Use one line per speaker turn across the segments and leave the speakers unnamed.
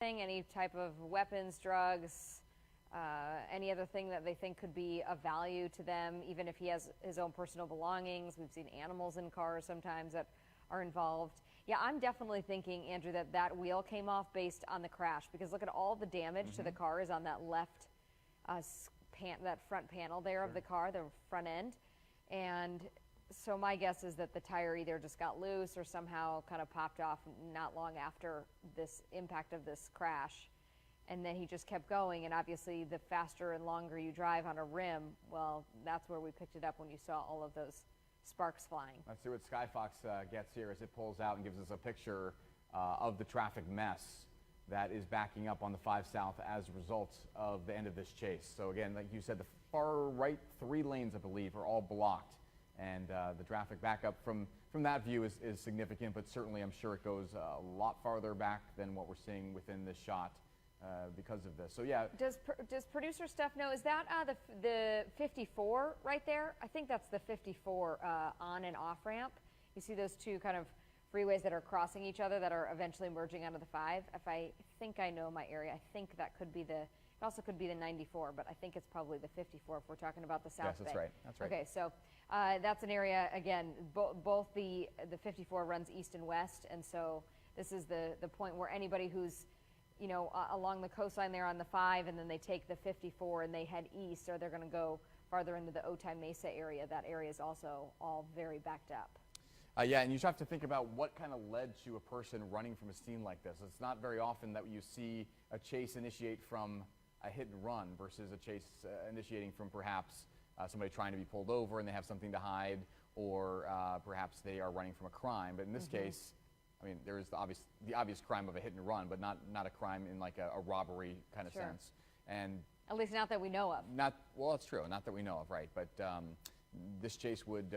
Any type of weapons, drugs, any other thing that they think could be of value to them, even if he has his own personal belongings. We've seen animals in cars sometimes that are involved. Yeah, I'm definitely thinking, Andrew, that that wheel came off based on the crash, because look at all the damage to the car is on that left, that front panel there of the car, the front end. And so my guess is that the tire either just got loose or somehow kind of popped off not long after this impact of this crash. And then he just kept going, and obviously the faster and longer you drive on a rim, well, that's where we picked it up when you saw all of those sparks flying.
Let's see what Skyfox gets here as it pulls out and gives us a picture of the traffic mess that is backing up on the 5 South as a result of the end of this chase. So again, like you said, the far right 3 lanes, I believe, are all blocked. And the traffic backup from that view is significant, but certainly I'm sure it goes a lot farther back than what we're seeing within this shot because of this. So yeah.
Does producer Steph know, is that the 54 right there? I think that's the 54 on and off ramp. You see those two kind of freeways that are crossing each other that are eventually merging onto the 5. If I think I know my area, I think that could be it also could be the 94, but I think it's probably the 54 if we're talking about the South Bay.
Yes, that's right. That's right.
Okay, so that's an area, again, both the 54 runs east and west, and so this is the point where anybody who's, you know, along the coastline there on the 5, and then they take the 54 and they head east, or they're going to go farther into the Otay Mesa area. That area is also all very backed up.
Yeah, and you have to think about what kind of led to a person running from a scene like this. It's not very often that you see a chase initiate from a hit and run versus a chase initiating from perhaps somebody trying to be pulled over and they have something to hide, or perhaps they are running from a crime. But in this case, I mean, there is the obvious crime of a hit and run, but not a crime in like a robbery kind of sense. And
at least not that we know of.
Well, that's true. Not that we know of, right? But this chase would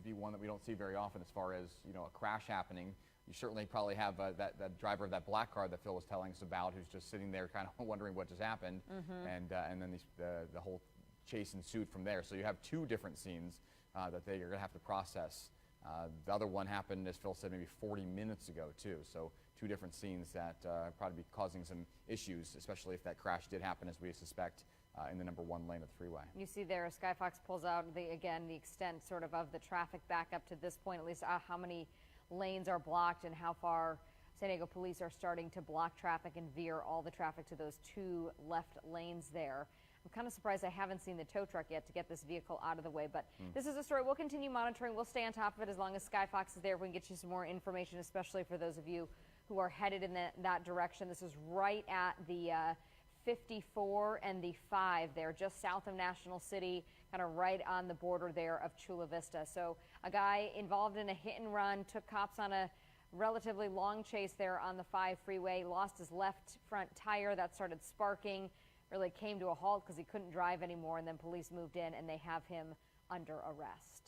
be one that we don't see very often as far as, you know, a crash happening. You certainly probably have that driver of that black car that Phil was telling us about, who's just sitting there kind of wondering what just happened, and then the whole chase ensued from there. So you have 2 different scenes that they are going to have to process. The other one happened, as Phil said, maybe 40 minutes ago too. So 2 different scenes that probably be causing some issues, especially if that crash did happen, as we suspect, in the number 1 lane of the freeway.
You see there, Skyfox pulls out the extent sort of the traffic back up to this point, at least how many lanes are blocked and how far San Diego police are starting to block traffic and veer all the traffic to those 2 left lanes there. I'm kind of surprised I haven't seen the tow truck yet to get this vehicle out of the way, but this is a story we'll continue monitoring. We'll stay on top of it as long as Skyfox is there. We can get you some more information, especially for those of you who are headed in that direction. This is right at the 54 and the 5 there, just south of National City, kind of right on the border there of Chula Vista. So a guy involved in a hit and run took cops on a relatively long chase there on the 5 freeway, lost his left front tire. That started sparking, really came to a halt because he couldn't drive anymore, and then police moved in and they have him under arrest.